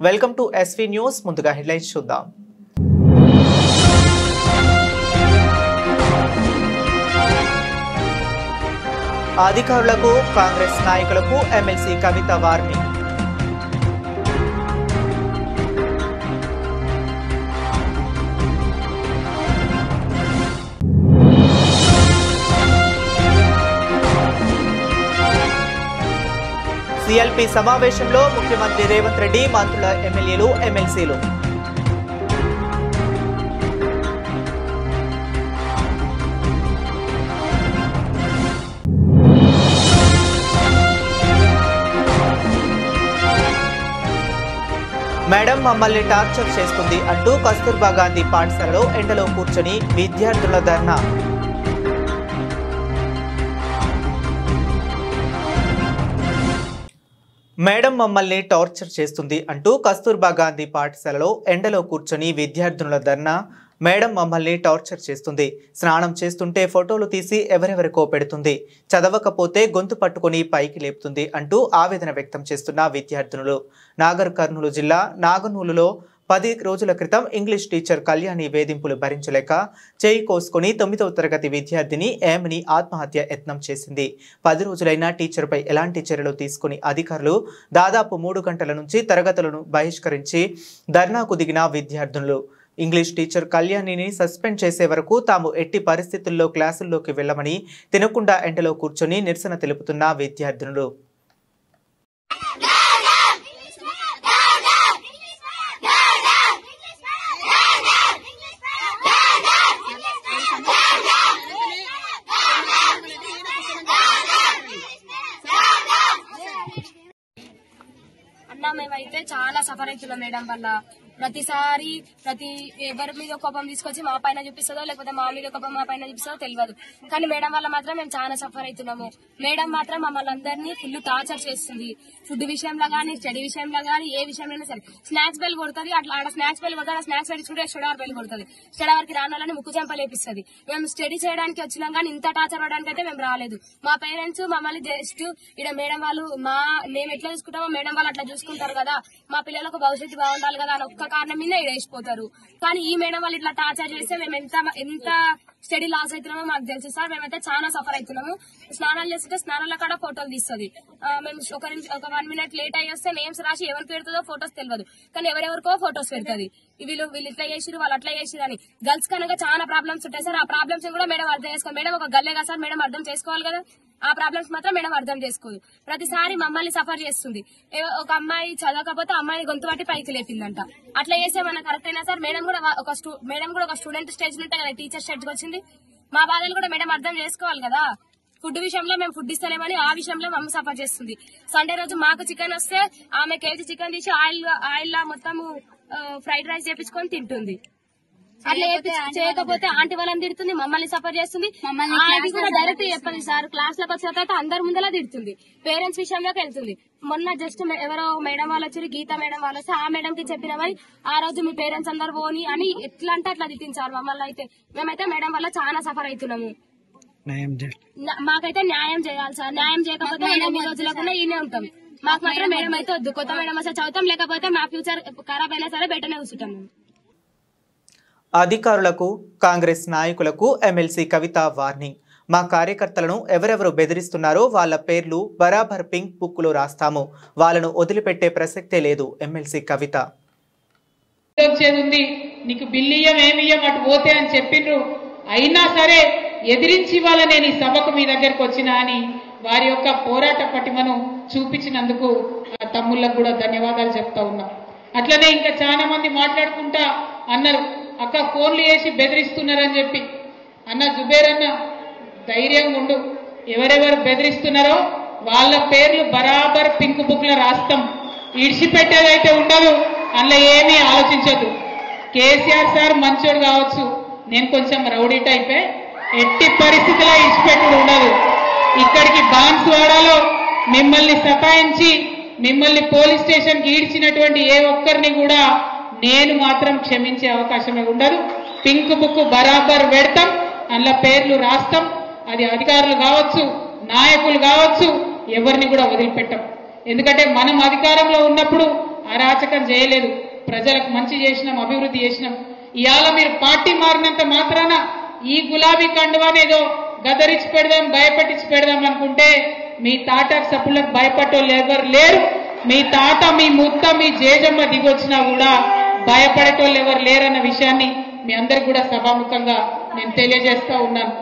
Welcome to SV news. ముందుగా headlines చూద్దాం. అధికారులకు కాంగ్రెస్ నాయకులకు ఎమ్మెల్సీ కవిత వార్నింగ్. సిఎల్పి సమావేశంలో ముఖ్యమంత్రి రేవంత్ రెడ్డి, మంత్రుల ఎమ్మెల్యేలు, ఎమ్మెల్సీలు. మేడం మమ్మల్ని టార్చర్ చేస్తుంది అంటూ కస్తూర్బా గాంధీ పాఠశాలలో ఎండలో కూర్చొని విద్యార్థుల ధర్నా. మేడం మమ్మల్ని టార్చర్ చేస్తుంది అంటూ కస్తూర్బా గాంధీ పాఠశాలలో ఎండలో కూర్చొని విద్యార్థుల ధర్నా. మేడం మమ్మల్ని టార్చర్ చేస్తుంది, స్నానం చేస్తుంటే ఫోటోలు తీసి ఎవరెవరికో పెడుతుంది, చదవకపోతే గొంతు పట్టుకొని పైకి లేపుతుంది అంటూ ఆవేదన వ్యక్తం చేస్తున్న విద్యార్థినులు. నాగర్ కర్నూలు జిల్లా నాగనూలులో 10 రోజుల క్రితం ఇంగ్లీష్ టీచర్ కళ్యాణి వేధింపులు భరించలేక చేయి కోసుకొని 9వ తరగతి విద్యార్థిని ఏమిని ఆత్మహత్య యత్నం చేసింది. 10 రోజులైన టీచర్పై ఎలాంటి చర్యలు తీసుకుని అధికారులు దాదాపు 3 గంటల నుంచి తరగతులను బహిష్కరించి ధర్నాకు దిగిన విద్యార్థులు ఇంగ్లీష్ టీచర్ కళ్యాణిని సస్పెండ్ చేసే వరకు తాము ఎట్టి పరిస్థితుల్లో క్లాసుల్లోకి వెళ్లమని తినకుండా ఎండలో కూర్చొని నిరసన తెలుపుతున్న విద్యార్థినులు. మేమైతే చాలా సఫర్ అవుతున్నాం మేడం వల్ల. ప్రతిసారి ఎవరి మీద కోపం తీసుకొచ్చి మా పైన చూపిస్తుందో లేకపోతే మా మీద కోపం మా పైన చూపిస్తుందో తెలియదు, కానీ మేడం వల్ల మాత్రం మేము చాలా సఫర్ అవుతున్నాము. మేడం మాత్రం మమ్మల్ని అందరినీ ఫుల్ టార్చర్ చేస్తుంది. ఫుడ్ విషయంలో గానీ, స్టడీ విషయంలో గానీ, ఏ విషయంలో సరే. స్నాక్స్ బెల్ కొడుతుంది, అట్లా ఆడ స్నాక్స్ బెల్ కొడుతుంది, స్నాక్స్ పెట్టుకుంటే స్టడీ బెల్ కొడుతుంది. స్టడీ వరకు రాని వాళ్ళని ముక్కు చెంపలేపిస్తుంది. మేము స్టడీ చేయడానికి వచ్చినాం కానీ ఇంత టార్చర్ అవడానికి అయితే మేము రాలేదు. మా పేరెంట్స్ మమ్మల్ని జస్ట్ ఇక్కడ మేడం వాళ్ళు మేము ఎట్లా చూసుకుంటామో మేడం వాళ్ళు అట్లా చూసుకుంటారు కదా, మా పిల్లలకు భవిష్యత్తు బాగుండాలి కదా అని ఒక్క కారణం మీద వేసిపోతారు. కానీ ఈ మేడం వాళ్ళు ఇట్లా టార్చర్ చేస్తే మేము ఎంత స్టడీ లాస్ అవుతున్నామో మాకు తెలుసు సార్. మేమైతే చాలా సఫర్ అవుతున్నాము. స్నానాలు చేస్తుంటే స్నానాల కూడా ఫోటోలు తీస్తుంది. మేము ఒక 1 మినిట్ లేట్ అయ్యి వస్తే నేమ్స్ రాసి ఎవరికి పెడుతుందో ఫోటోస్ తెలియదు, కానీ ఎవరెవరికో ఫోటోస్ పెడుతుంది. వీళ్ళు ఇట్లా చేసిరు, వాళ్ళు అట్లా చేసిరు అని. గర్ల్స్ కనుక చాలా ప్రాబ్లమ్స్ ఉంటాయి సార్. ఆ ప్రాబ్లమ్స్ కూడా మేడం అర్థం చేసుకోవాలి. మేడం ఒక గల్లే కదా సార్, మేడం అర్థం చేసుకోవాలి కదా. ఆ ప్రాబ్లమ్స్ మాత్రం మేడం అర్థం చేసుకోదు. ప్రతిసారి మమ్మల్ని సఫర్ చేస్తుంది. ఒక అమ్మాయి చదవకపోతే అమ్మాయిని గొంతు పట్టి పైకి లేపిందంట. అట్లా చేస్తే మన కరెక్ట్ అయినా సార్. మేడం కూడా ఒక స్టూడెంట్ స్టేజ్ ఉంటే కదా టీచర్ స్టేజ్ వచ్చింది. మా బాధలు కూడా మేడం అర్థం చేసుకోవాలి కదా. ఫుడ్ విషయంలో మేము ఫుడ్ ఇస్తలేమని ఆ విషయంలో మమ్మీ సఫర్ చేస్తుంది. సండే రోజు మాకు చికెన్ వస్తే ఆమె కేజీ చికెన్ తీసి ఆయిల్ మొత్తం ఫ్రైడ్ రైస్ చేపించుకొని తింటుంది. అట్లా చేయకపోతే ఆంటీ వాళ్ళని తిడుతుంది, మమ్మల్ని సఫర్ చేస్తుంది. అది కూడా డైరెక్ట్ చెప్పదు సార్. క్లాస్ లోకి వచ్చిన తర్వాత అందరి ముందలా తిడుతుంది. పేరెంట్స్ విషయంలోకి వెళ్తుంది. మొన్న జస్ట్ ఎవరో మేడం వాళ్ళు వచ్చి గీత మేడం వాళ్ళు వస్తే ఆ మేడం కి చెప్పినామని ఆ రోజు మీ పేరెంట్స్ అందరు పోని అని ఎట్లా అంటే అట్లా తిట్టించారు మమ్మల్ని. అయితే మేమైతే మేడం వల్ల చాలా సఫర్ అవుతున్నాము. మాకైతే న్యాయం చేయాలి సార్. న్యాయం చేయకపోతే మేము ఈ రోజులకుండా ఈయనే ఉంటాం. మాకు మాత్రం మేడం అయితే వద్దు. కొత్త మేడం వస్తే చదువుతాం, లేకపోతే మా ఫ్యూచర్ ఖరాబ్ అయినా సరే బెటర్నే కూర్చుంటాం. అధికారులకు కాంగ్రెస్ నాయకులకు ఎమ్మెల్సీ కవిత వార్నింగ్. మా కార్యకర్తలను ఎవరెవరు బెదిరిస్తున్నారో వాళ్ళ పేర్లు బరాబర్ పింక్ బుక్ లో రాస్తాము, వాళ్ళను వదిలిపెట్టే ప్రసక్తే లేదు. ఎమ్మెల్సీ కవిత. నీకు బిల్లియం ఏమియ్యం అటు పోతే అని చెప్పిండ్రు, అయినా సరే ఎదిరించి వాళ్ళ నేను ఈ సభకు మీ దగ్గరకు వచ్చినా అని వారి యొక్క పోరాట పటిమను చూపించినందుకు తమ్ముళ్ళకు కూడా ధన్యవాదాలు చెప్తా ఉన్నా. అట్లనే ఇంకా చాలా మంది మాట్లాడుకుంటా అన్నారు, అక్క ఫోన్లు చేసి బెదిరిస్తున్నారని చెప్పి. అన్న జుబేర్ అన్న ధైర్యంగా ఉండు, ఎవరెవరు బెదిరిస్తున్నారో వాళ్ళ పేర్లు బరాబర్ పింక్ బుక్ లో రాస్తాం. ఇడిచిపెట్టేదైతే ఉండదు, అందులో ఏమీ ఆలోచించదు. కేసీఆర్ సార్ మంచోడు కావచ్చు, నేను కొంచెం రౌడీ టైపే, ఎట్టి పరిస్థితిలో ఇడిచిపెట్టుడు ఉండదు. ఇక్కడికి బాన్స్వాడలో మిమ్మల్ని సతాయించి మిమ్మల్ని పోలీస్ స్టేషన్ కి ఈడ్చినటువంటి ఏ ఒక్కరిని కూడా నేను మాత్రం క్షమించే అవకాశమే ఉండదు. పింక్ బుక్ బరాబర్ పెడతాం, అందులో పేర్లు రాస్తాం. అది అధికారులు కావచ్చు, నాయకులు కావచ్చు, ఎవరిని కూడా వదిలిపెట్టాం. ఎందుకంటే మనం అధికారంలో ఉన్నప్పుడు అరాచకం చేయలేదు. ప్రజలకు మంచి చేసినాం, అభివృద్ధి చేసినాం. ఇవాళ మీరు పార్టీ మారినంత మాత్రాన ఈ గులాబీ కండువానేదో గదరించి పెడదాం, భయపెట్టించి పెడదాం అనుకుంటే మీ తాట సప్పులకు భయపడేటోళ్ళు ఎవరు లేరు. మీ తాత, మీ ముత్త, మీ జేజమ్మ దిగొచ్చినా కూడా భయపడేటోళ్ళు ఎవరు లేరన్న విషయాన్ని మీ అందరికి కూడా సభాముఖంగా నేను తెలియజేస్తా ఉన్నాను.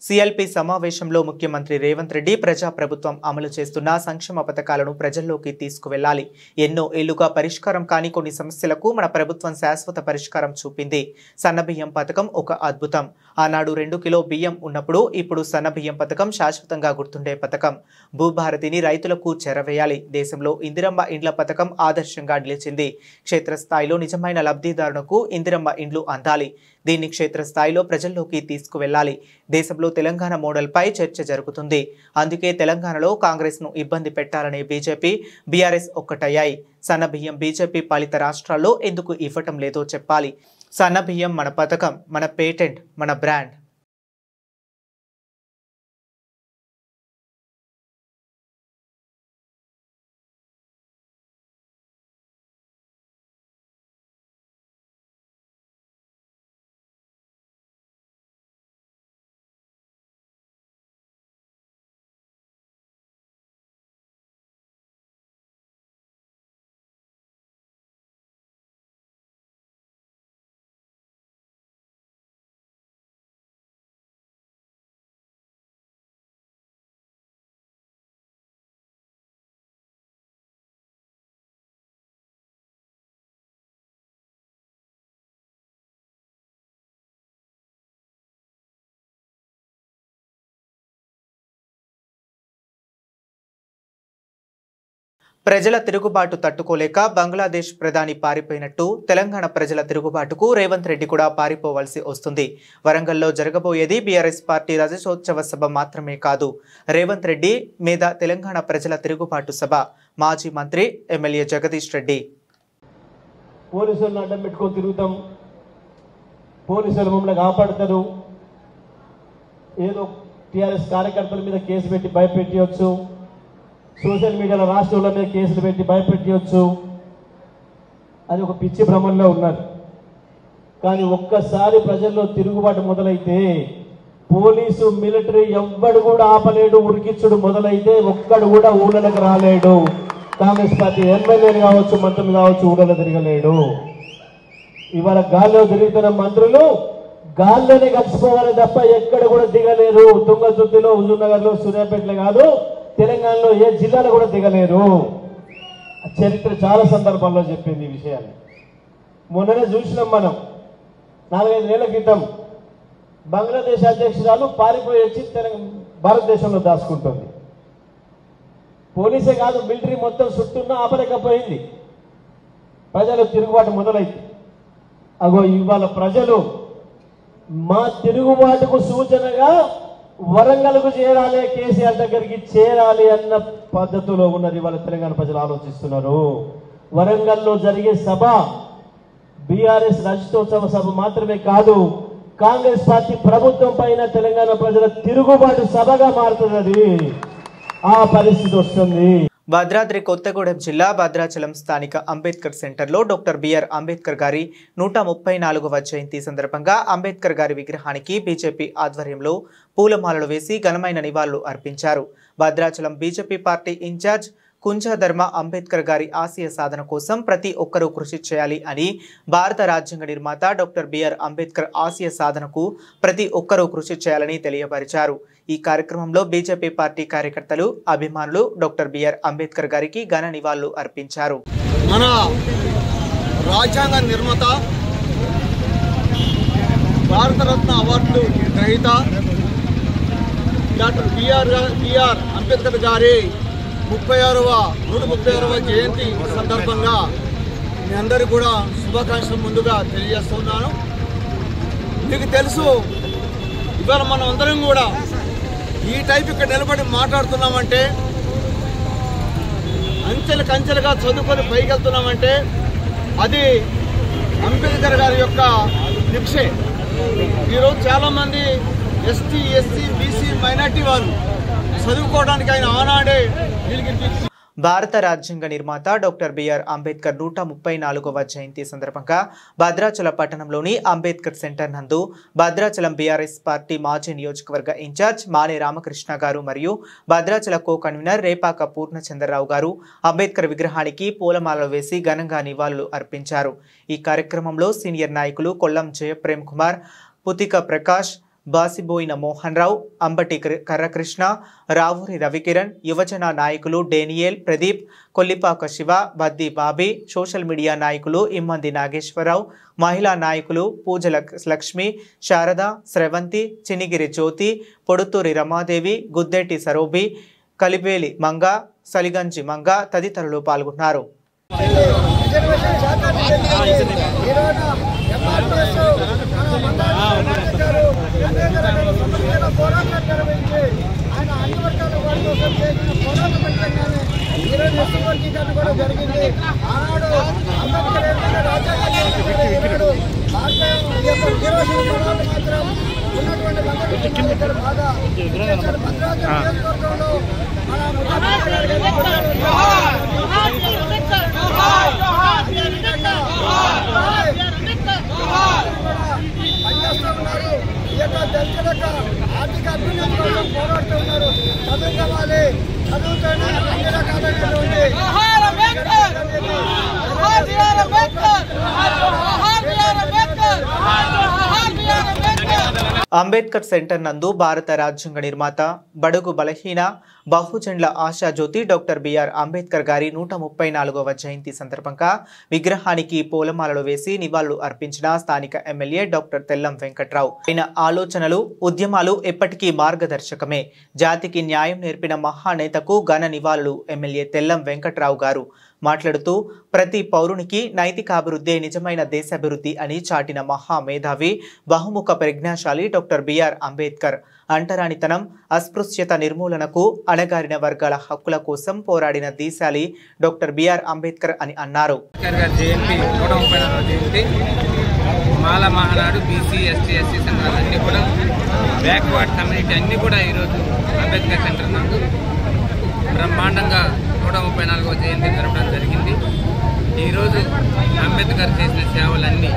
సిఎల్పి సమావేశంలో ముఖ్యమంత్రి రేవంత్ రెడ్డి ప్రజాప్రభుత్వం అమలు చేస్తున్న సంక్షేమ పథకాలను ప్రజల్లోకి తీసుకువెళ్లాలి. ఎన్నో ఏళ్లుగా పరిష్కారం కాని కొన్ని సమస్యలకు మన ప్రభుత్వం శాశ్వత పరిష్కారం చూపింది. సన్నబియ్యం పథకం ఒక అద్భుతం. ఆనాడు 2 కిలో బియ్యం ఉన్నప్పుడు ఇప్పుడు సన్నబియ్యం పథకం శాశ్వతంగా గుర్తుండే పథకం. భూభారతిని రైతులకు చేరవేయాలి. దేశంలో ఇందిరమ్మ ఇండ్ల పథకం ఆదర్శంగా నిలిచింది. క్షేత్రస్థాయిలో నిజమైన లబ్ధిదారులకు ఇందిరమ్మ ఇండ్లు అందాలి. దీన్ని క్షేత్రస్థాయిలో ప్రజల్లోకి తీసుకువెళ్లాలి. దేశంలో తెలంగాణ మోడల్పై చర్చ జరుగుతుంది. అందుకే తెలంగాణలో కాంగ్రెస్ను ఇబ్బంది పెట్టాలనే బీజేపీ, బీఆర్ఎస్ ఒక్కటయ్యాయి. సన్నబియ్యం బీజేపీ పాలిత రాష్ట్రాల్లో ఎందుకు ఇవ్వటం లేదో చెప్పాలి. సన్నబియ్యం మన పథకం, మన పేటెంట్, మన బ్రాండ్. ప్రజల తిరుగుబాటు తట్టుకోలేక బంగ్లాదేశ్ ప్రధాని పారిపోయినట్టు తెలంగాణ ప్రజల తిరుగుబాటుకు రేవంత్ రెడ్డి కూడా పారిపోవాల్సి వస్తుంది. వరంగల్లో జరగబోయేది బీఆర్ఎస్ పార్టీ రజతోత్సవ సభ మాత్రమే కాదు, రేవంత్ రెడ్డి మీద తెలంగాణ ప్రజల తిరుగుబాటు సభ. మాజీ మంత్రి ఎమ్మెల్యే జగదీష్ రెడ్డి. పోలీసులను అడ్డం పెట్టుకొని తిరుగుతాం, పోలీసులు మమ్మల్ని కాపాడతారు, ఏదో టీఆర్ఎస్ కార్యకర్తల మీద కేసు పెట్టి భయపెట్టవచ్చు, సోషల్ మీడియాలో రాష్ట్రంలో మీద కేసులు పెట్టి భయపెట్టవచ్చు, అది ఒక పిచ్చి భ్రమంలో ఉన్నారు. కానీ ఒక్కసారి ప్రజల్లో తిరుగుబాటు మొదలైతే పోలీసు, మిలిటరీ ఎవ్వడు కూడా ఆపలేడు. ఉరికిచ్చుడు మొదలైతే ఒక్కడు కూడా ఊళ్ళకి రాలేడు. కాంగ్రెస్ పార్టీ ఎమ్మెల్యేలు కావచ్చు, మంత్రులు కావచ్చు, ఊళ్ళలో తిరగలేడు. ఇవాళ గాల్లో తిరుగుతున్న మంత్రులు గాల్లోనే కలిసిపోవాలి తప్ప ఎక్కడ కూడా దిగలేరు. తుంగతుర్తిలో, హుజూర్నగర్లో, సూర్యాపేటలో కాదు, తెలంగాణలో ఏ జిల్లాలో కూడా దిగలేరు. చరిత్ర చాలా సందర్భాల్లో చెప్పింది ఈ విషయాన్ని. మొన్ననే చూసినాం మనం. 4-5 నెలల క్రితం బంగ్లాదేశ్ అధ్యక్షురాలు పారిపోయి వచ్చి భారతదేశంలో దాచుకుంటుంది. పోలీసే కాదు, మిలిటరీ మొత్తం చుట్టూన్నా ఆపలేకపోయింది. ప్రజలు తిరుగుబాటు మొదలైంది. అగో ఇవాళ ప్రజలు మా తిరుగుబాటుకు సూచనగా వరంగల్కు చేరాలి, కేసీఆర్ దగ్గరికి చేరాలి అన్న పద్ధతిలో ఉన్నది ఇవాళ తెలంగాణ ప్రజలు ఆలోచిస్తున్నారు. వరంగల్లో జరిగే సభ బీఆర్ఎస్ రజతోత్సవ సభ మాత్రమే కాదు, కాంగ్రెస్ పార్టీ ప్రభుత్వం పైన తెలంగాణ ప్రజల తిరుగుబాటు సభగా మారుతున్నది. ఆ పరిస్థితి వస్తుంది. భద్రాద్రి కొత్తగూడెం జిల్లా భద్రాచలం స్థానిక అంబేద్కర్ సెంటర్లో డాక్టర్ బిఆర్ అంబేద్కర్ గారి 134వ జయంతి సందర్భంగా అంబేద్కర్ గారి విగ్రహానికి బీజేపీ ఆధ్వర్యంలో పూలమాలలు వేసి ఘనమైన నివాళులు అర్పించారు. Bhadrachalam BJP party incharge Kunjadharma Ambedkar garu ఆశయ సాధన కోసం ప్రతి ఒక్కరూ కృషి చేయాలి అని, భారత రాజ్యాంగ నిర్మాత డాక్టర్ బిఆర్ అంబేద్కర్ ఆశయ సాధనకు ప్రతి ఒక్కరూ కృషి చేయాలని తెలియపరిచారు. ఈ కార్యక్రమంలో బీజేపీ పార్టీ కార్యకర్తలు, అభిమానులు డాక్టర్ బిఆర్ అంబేద్కర్ గారికి ఘన నివాళులు అర్పించారు. మన రాజ్యాంగ నిర్మాత, భారతరత్న అవార్డు గ్రహీత డాక్టర్ బిఆర్ అంబేద్కర్ గారి 136వ జయంతి సందర్భంగా మీ అందరికీ కూడా శుభాకాంక్షలు ముందుగా తెలియజేస్తున్నాను. మీకు తెలుసు, ఇవాళ మనం అందరం కూడా ఈ టైప్ ఇక్కడ నిలబడి మాట్లాడుతున్నామంటే, అంచెలుగా చదువుకొని పైకి వెళ్తున్నామంటే అది అంబేద్కర్ గారి యొక్క నిక్షే. ఈరోజు చాలామంది ఎస్సీ, బీసీ, మైనార్టీ వారు చదువుకోవడానికి ఆయన ఆనాడే భారత రాజ్యాంగ నిర్మాత డాక్టర్ బిఆర్ అంబేద్కర్ 134వ జయంతి సందర్భంగా భద్రాచల పట్టణంలోని అంబేద్కర్ సెంటర్ నందు భద్రాచలం బీఆర్ఎస్ పార్టీ మాజీ నియోజకవర్గ ఇన్ఛార్జ్ మానే రామకృష్ణ గారు మరియు భద్రాచల కో కన్వీనర్ రేపాక పూర్ణచంద్రరావు గారు అంబేద్కర్ విగ్రహానికి పూలమాలలు వేసి ఘనంగా నివాళులు అర్పించారు. ఈ కార్యక్రమంలో సీనియర్ నాయకులు కొల్లం జయప్రేమ్ కుమార్, పుతిక ప్రకాష్, బాసిబోయిన మోహన్ రావు, అంబటి కర్రకృష్ణ, రావూరి రవికిరణ్, యువజన నాయకులు Daniel, Pradeep, Kollipaka Siva, Baddi Bobby, social media నాయకులు ఇమ్మంది నాగేశ్వరరావు, మహిళా నాయకులు పూజల లక్ష్మి, శారద, స్రవంతి, చినిగిరి జ్యోతి, పొడుతూరి రమాదేవి, గుద్దెట్టి సరోబి, కలిబేలి మంగ, సలిగంజి మంగ తదితరులు పాల్గొన్నారు. ఆర్థిక అభ్యున్నతి కోసం పోరాడుతున్నారు. చదువుకోవాలి, చదువుతోనే అన్ని రకాలైనటువంటి అంబేద్కర్ సెంటర్ నందు భారత రాజ్యాంగ నిర్మాత, బడుగు బలహీన బహుజనుల ఆశాజ్యోతి డాక్టర్ బిఆర్ అంబేద్కర్ గారి 134వ జయంతి సందర్భంగా విగ్రహానికి పూలమాలలు వేసి నివాళులు అర్పించిన స్థానిక ఎమ్మెల్యే డాక్టర్ తెల్లం వెంకట్రావు. ఆయన ఆలోచనలు, ఉద్యమాలు ఎప్పటికీ మార్గదర్శకమే. జాతికి న్యాయం నేర్పిన మహానేతకు ఘన నివాళులు ఎమ్మెల్యే తెల్లం వెంకట్రావు గారు మాట్లాడుతూ, ప్రతి పౌరునికి నైతికాభివృద్ధే నిజమైన దేశాభివృద్ధి అని చాటిన మహామేధావి, బహుముఖ ప్రజ్ఞాశాలి డాక్టర్ బిఆర్ అంబేద్కర్ అంటరానితనం, అస్పృశ్యత నిర్మూలనకు, అణగారిన వర్గాల హక్కుల కోసం పోరాడిన దీశాలి డాక్టర్ బిఆర్ అంబేద్కర్ అని అన్నారు. Mala Mahanadu, BC, ST, SC centre అన్ని కూడా, బ్యాక్వర్డ్ కమ్యూనిటీ అన్ని కూడా ఈరోజు అంబేద్కర్ సెంటర్ నందు బ్రహ్మాండంగా 134వ జయంతి జరపడం జరిగింది. ఈరోజు అంబేద్కర్ చేసిన సేవలన్నీ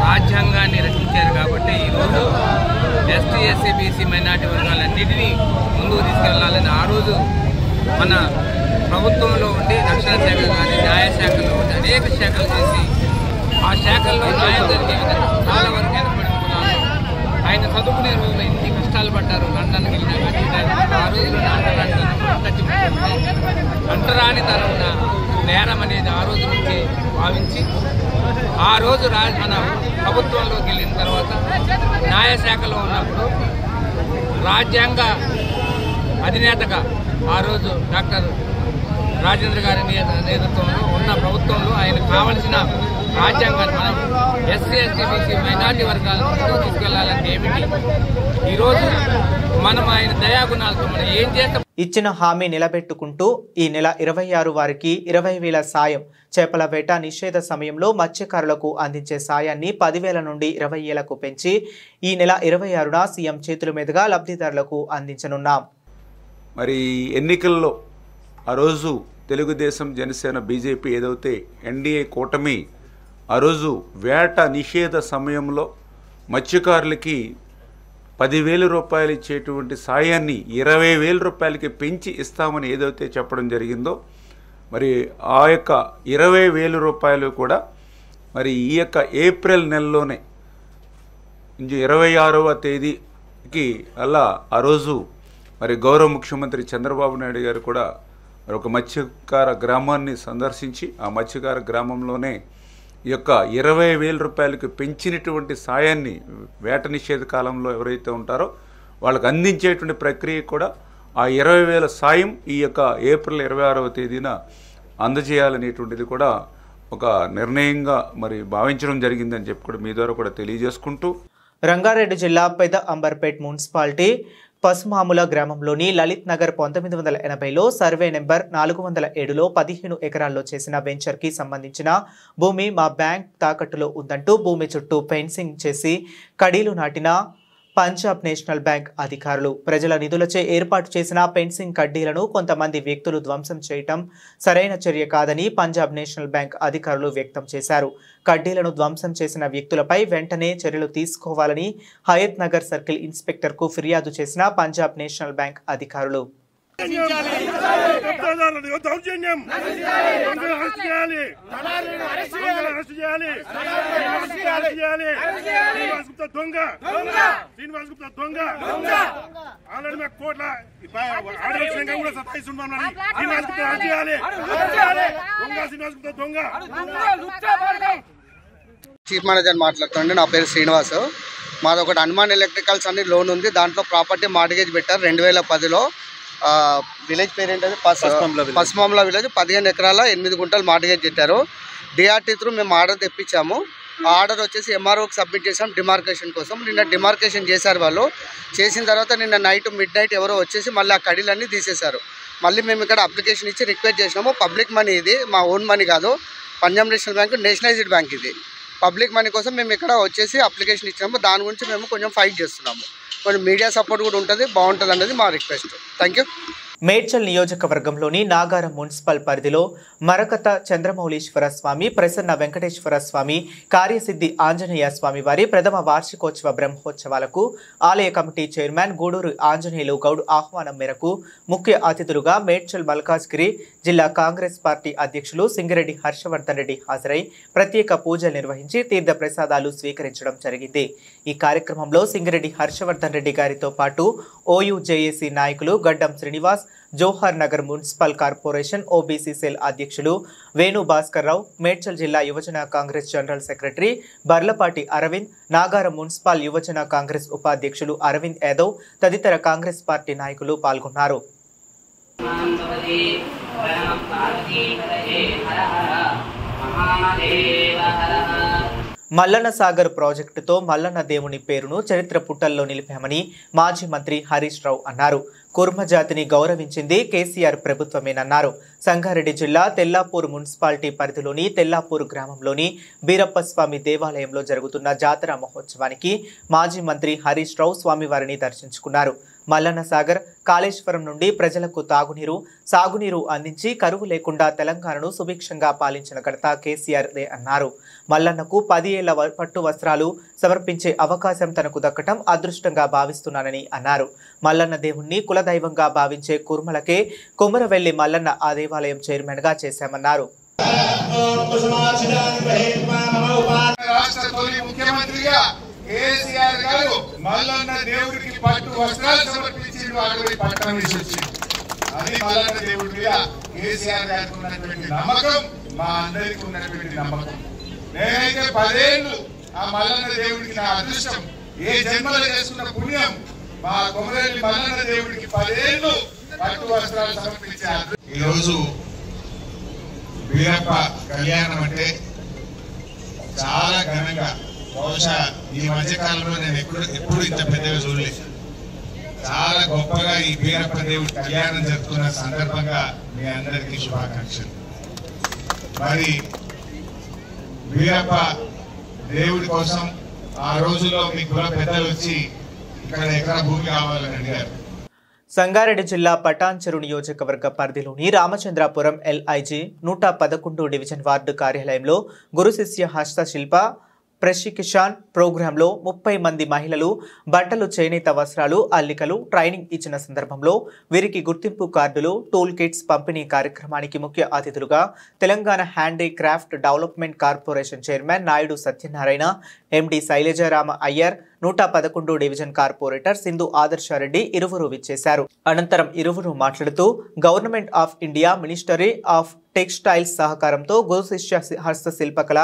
రాజ్యాంగాన్ని రచించారు కాబట్టి ఈరోజు ఎస్టీ, ఎస్సీ, బీసీ మైనార్టీ వర్గాలన్నింటినీ ముందుకు తీసుకెళ్లాలని ఆ రోజు మన ప్రభుత్వంలో ఉండి రక్షణ శాఖ కానీ న్యాయశాఖలో ఉండి అనేక శాఖలు చేసి ఆ శాఖల్లో న్యాయం జరిగే విధంగా చాలా వరకు ఏర్పడుతున్నారు. ఆయన చదువుకునే రోజులు ఎన్ని కష్టాలు పడ్డారు. లండన్కి వెళ్ళినా ఆ రోజుల్లో అంటరాని తరమున నేరం అనేది ఆ రోజు నుంచి భావించి ఆ రోజు మన ప్రభుత్వంలోకి వెళ్ళిన తర్వాత న్యాయశాఖలో ఉన్నప్పుడు రాజ్యాంగ అధినేతగా ఆ రోజు డాక్టర్ రాజేంద్ర గారి నేతృత్వంలో ఉన్న ప్రభుత్వంలో ఆయన కావలసిన రాజ్యాంగాన్ని మనం ఎస్సీ, ఎస్టీ, బీసీ మైనార్టీ వర్గాలను తీసుకెళ్లాలంటే ఏమిటి, ఈరోజు మనం ఆయన దయాగుణాలతో మనం ఏం చేస్తాం. ఇచ్చిన హామీ నిలబెట్టుకుంటూ ఈ నెల 26 వారికి 20,000 సాయం, చేపల వేట నిషేధ సమయంలో మత్స్యకారులకు అందించే సాయాన్ని 10,000 నుండి 20,000కు పెంచి ఈ నెల 26న సీఎం చేతుల మీదుగా లబ్ధిదారులకు అందించనున్నాం. మరి ఎన్నికల్లో ఆ రోజు తెలుగుదేశం, జనసేన, బీజేపీ ఏదైతే ఎన్డీఏ కూటమి ఆ రోజు వేట నిషేధ సమయంలో మత్స్యకారులకి 10,000 రూపాయలు ఇచ్చేటువంటి సాయాన్ని 20,000 రూపాయలకి పెంచి ఇస్తామని ఏదైతే చెప్పడం జరిగిందో, మరి ఆ యొక్క 20,000 రూపాయలు కూడా మరి ఈ యొక్క ఏప్రిల్ నెలలోనే 26వ తేదీకి అలా ఆ రోజు మరి గౌరవ ముఖ్యమంత్రి చంద్రబాబు నాయుడు గారు కూడా మరి ఒక మత్స్యకార గ్రామాన్ని సందర్శించి ఆ మత్స్యకార గ్రామంలోనే ఈ యొక్క 20,000 రూపాయలకు పెంచినటువంటి సాయాన్ని వేట నిషేధ కాలంలో ఎవరైతే ఉంటారో వాళ్ళకి అందించేటువంటి ప్రక్రియ కూడా ఆ 20,000 సాయం ఈ యొక్క ఏప్రిల్ 26వ తేదీన అందజేయాలనేటువంటిది కూడా ఒక నిర్ణయంగా మరి భావించడం జరిగిందని చెప్పి కూడా మీ ద్వారా కూడా తెలియజేసుకుంటూ, రంగారెడ్డి జిల్లా పెద అంబర్పేట్ మున్సిపాలిటీ పసుమాముల గ్రామంలోని లలిత్ నగర్ 1980లో సర్వే నెంబర్ 407లో 15 ఎకరాల్లో చేసిన వెంచర్కి సంబంధించిన భూమి మా బ్యాంక్ తాకట్టులో ఉందంటూ భూమి చుట్టూ ఫెన్సింగ్ చేసి కడీలు నాటిన పంజాబ్ నేషనల్ బ్యాంక్ అధికారులు ప్రజల నిధులచే ఏర్పాటు చేసిన పెన్సింగ్ కడ్డీలను కొంతమంది వ్యక్తులు ధ్వంసం చేయటం సరైన చర్య కాదని పంజాబ్ నేషనల్ బ్యాంక్ అధికారులు వ్యక్తం చేశారు. కడ్డీలను ధ్వంసం చేసిన వ్యక్తులపై వెంటనే చర్యలు తీసుకోవాలని హయత్ నగర్ సర్కిల్ ఇన్స్పెక్టర్కు ఫిర్యాదు చేసిన పంజాబ్ నేషనల్ బ్యాంక్ అధికారులు చీఫ్ మేనేజర్ మాట్లాడుతుండే. నా పేరు శ్రీనివాస్. మాది ఒకటి హనుమాన్ ఎలక్ట్రికల్స్ అని లోన్ ఉంది. దాంట్లో ప్రాపర్టీ మార్టిగేజ్ పెట్టారు 2010లో. విలేజ్ పేరు ఏంటంటే పసుమామల విలేజ్. 15 ఎకరాల 8 గుంటలు మార్టిగేజ్ పెట్టారు. డిఆర్టీ త్రూ మేము ఆర్డర్ తెప్పించాము. ఆ ఆర్డర్ వచ్చేసి ఎంఆర్ఓకి సబ్మిట్ చేసాం డిమార్కేషన్ కోసం. నిన్న డిమార్కేషన్ చేశారు వాళ్ళు. చేసిన తర్వాత నిన్న మిడ్ నైట్ ఎవరో వచ్చేసి మళ్ళీ ఆ కడీలన్నీ తీసేశారు. మళ్ళీ మేము ఇక్కడ అప్లికేషన్ ఇచ్చి రిక్వెస్ట్ చేసినాము. పబ్లిక్ మనీ ఇది, మా ఓన్ మనీ కాదు. Punjab national bank nationalised bank ఇది. పబ్లిక్ మనీ కోసం మేము ఇక్కడ వచ్చేసి అప్లికేషన్ ఇచ్చినాము. దాని గురించి మేము కొంచెం ఫైట్ చేస్తున్నాము. కొంచెం మీడియా సపోర్ట్ కూడా ఉంటుంది, బాగుంటుంది అన్నది మా రిక్వెస్ట్. Thank you. మేడ్చల్ నియోజకవర్గంలోని నాగారం మున్సిపల్ పరిధిలో మరకత చంద్రమౌళీశ్వర స్వామి, ప్రసన్న వెంకటేశ్వర స్వామి, కార్యసిద్ధి ఆంజనేయ స్వామి వారి ప్రథమ వార్షికోత్సవ బ్రహ్మోత్సవాలకు ఆలయ కమిటీ చైర్మన్ గూడూరు ఆంజనేయులు గౌడ్ ఆహ్వానం మేరకు ముఖ్య అతిథులుగా మేడ్చల్ మల్కాజ్గిరి జిల్లా కాంగ్రెస్ పార్టీ అధ్యక్షులు సింగిరెడ్డి హర్షవర్ధన్ రెడ్డి హాజరై ప్రత్యేక పూజలు నిర్వహించి తీర్థ ప్రసాదాలు స్వీకరించడం జరిగింది. ఈ కార్యక్రమంలో సింగిరెడ్డి హర్షవర్ధన్ రెడ్డి గారితో పాటు ఓయూజేఏసీ నాయకులు Gaddam Srinivas, Johar Nagar municipal corporation OBC cell అధ్యక్షులు వేణు భాస్కర్ రావు, మేడ్చల్ జిల్లా యువజన Congress general secretary Barlapati Aravind, Nagaram municipal యువజన కాంగ్రెస్ ఉపాధ్యక్షులు అరవింద్ యాదవ్ తదితర కాంగ్రెస్ పార్టీ నాయకులు పాల్గొన్నారు. మల్లన్న సాగర్ ప్రాజెక్టుతో మల్లన్న దేవుని పేరును చరిత్ర పుటల్లో నిలిపామని మాజీ మంత్రి హరీష్ రావు అన్నారు. కుర్మ జాతిని గౌరవించింది కేసీఆర్ ప్రభుత్వమేనన్నారు. సంగారెడ్డి జిల్లా తెల్లాపూర్ మున్సిపాలిటీ పరిధిలోని తెల్లాపూర్ గ్రామంలోని బీరప్పస్వామి దేవాలయంలో జరుగుతున్న జాతర మహోత్సవానికి మాజీ మంత్రి హరీష్ రావు స్వామివారిని దర్శించుకున్నారు. మల్లన్న సాగర్, కాళేశ్వరం నుండి ప్రజలకు తాగునీరు, సాగునీరు అందించి కరువు లేకుండా తెలంగాణను సుభిక్షంగా పాలించిన ఘనత కేసీఆర్దే అన్నారు. మల్లన్నకు 10 ఏళ్ల పట్టు వస్త్రాలు సమర్పించే అవకాశం తనకు దక్కటం అదృష్టంగా భావిస్తున్నానని అన్నారు. మల్లన్న దేవుణ్ణి కులదైవంగా భావించే కుర్మలకే కొమరవెల్లి మల్లన్న ఆ దేవాలయం చైర్మన్గా చేశామన్నారు. కేసీఆర్ గారు మల్లన్న దేవుడికి పట్టు వస్త్రాలు సమర్పించి పట్టణం వచ్చింది. అది మల్లన్న దేవుడి మీద కేసీఆర్ గారికి ఉన్నటువంటి నమ్మకం, మా అందరికి ఉన్నటువంటి నమ్మకం. నేనైతే 10 ఏళ్ళు ఆ మల్లన్న దేవుడికి నా అదృష్టం, ఏ జన్మలో చేసుకున్న పుణ్యం, మా కొమరెల్లి మల్లన్న దేవుడికి 10 ఏళ్ళు పట్టు వస్త్రాలు సమర్పించారు. ఈరోజు వీరప్ప కళ్యాణం అంటే చాలా ఘనంగా, బహుశా ఈ మధ్య కాలంలో నేను ఎప్పుడు ఇంత పెద్దగా చూడలేదు. చాలా గొప్పగా ఈ వీరప్ప దేవుడి కళ్యాణం జరుపుతున్న సందర్భంగా మీ అందరికీ శుభాకాంక్షలు. మరి వీరప్ప దేవుడి కోసం ఆ రోజుల్లో మీ కుల పెద్దలు వచ్చి ఇక్కడ ఎకరా భూమి కావాలని అడిగారు. సంగారెడ్డి జిల్లా పటాన్చెరు నియోజకవర్గ పరిధిలోని రామచంద్రాపురం LIG 111 డివిజన్ వార్డు కార్యాలయంలో గురు శిష్య హస్తశిల్ప ప్రశిక్షణ ప్రోగ్రాంలో 30 మంది మహిళలు బట్టలు, చేనేత వస్త్రాలు, అల్లికలు ట్రైనింగ్ ఇచ్చిన సందర్భంలో వీరికి గుర్తింపు కార్డులు, టూల్ కిట్స్ పంపిణీ కార్యక్రమానికి ముఖ్య అతిథులుగా Telangana handicraft development corporation chairman Naidu Satyanarayana, MD Shailajarama Iyer, 111 division corporator Sindhu Adarshareddy ఇరువురు విచ్చేశారు. అనంతరం ఇరువురు మాట్లాడుతూ government of India, ministry of textiles సహకారంతో గురు శిష్య హస్తశిల్పకళ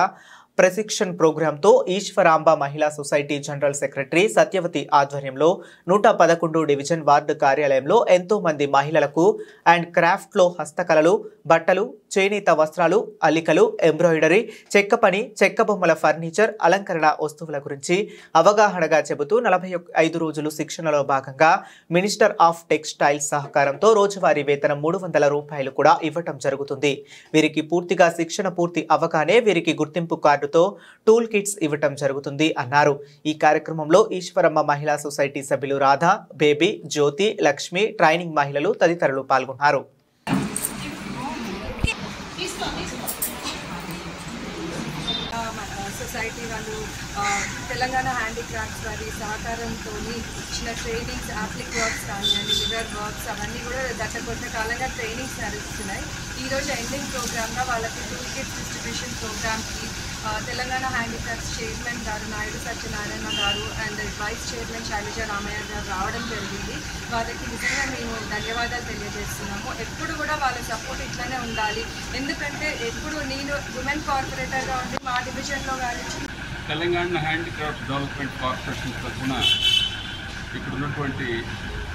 ప్రశిక్షణ ప్రోగ్రాంతో ఈశ్వరాంబ మహిళా సొసైటీ జనరల్ సెక్రటరీ సత్యవతి ఆధ్వర్యంలో 111 డివిజన్ వార్డు కార్యాలయంలో ఎంతో మంది మహిళలకు అండ్ క్రాఫ్ట్లో హస్తకళలు, బట్టలు, చేనేత వస్త్రాలు, అల్లికలు, ఎంబ్రాయిడరీ, చెక్క పని, చెక్క బొమ్మల ఫర్నిచర్, అలంకరణ వస్తువుల గురించి అవగాహనగా చెబుతూ 45 రోజులు శిక్షణలో భాగంగా మినిస్టర్ ఆఫ్ టెక్స్టైల్స్ సహకారంతో రోజువారీ వేతనం 300 రూపాయలు కూడా ఇవ్వటం జరుగుతుంది. వీరికి పూర్తిగా శిక్షణ పూర్తి అవగానే వీరికి గుర్తింపు కార్డుతో టూల్ కిట్స్ ఇవ్వటం జరుగుతుంది అన్నారు. ఈ కార్యక్రమంలో ఈశ్వరమ్మ మహిళా సొసైటీ సభ్యులు రాధా, బేబీ, జ్యోతి, లక్ష్మి, ట్రైనింగ్ మహిళలు తదితరులు పాల్గొన్నారు. సొసైటీ వాళ్ళు తెలంగాణ హ్యాండీక్రాఫ్ట్స్ వారి సహకారంతో ఇచ్చిన ట్రైనింగ్స్, యాప్లిక్ వర్క్స్ కానివ్వండి, మిర్రర్ వర్క్స్ అవన్నీ కూడా గత కొంతకాలంగా ట్రైనింగ్స్ నడుస్తున్నాయి. ఈరోజు ఎండింగ్ ప్రోగ్రామ్గా వాళ్ళకి టూల్ కిట్స్ డిస్ట్రిబ్యూషన్ ప్రోగ్రామ్కి తెలంగాణ హ్యాండీక్రాఫ్ట్స్ చైర్మన్ గారు నాయుడు సత్యనారాయణ గారు and vice chairman Shailaja Ramaiah గారు రావడం జరిగింది. వాళ్ళకి నిజంగా మేము ధన్యవాదాలు తెలియజేస్తున్నాము. ఎప్పుడు కూడా వాళ్ళ సపోర్ట్ ఇట్లానే ఉండాలి. ఎందుకంటే ఎప్పుడు నేను ఉమెన్ కార్పొరేటర్గా ఉండి మా డివిజన్లో కానీ తెలంగాణ హ్యాండీక్రాఫ్ట్ డెవలప్మెంట్ కార్పొరేషన్ తరఫున ఇక్కడ ఉన్నటువంటి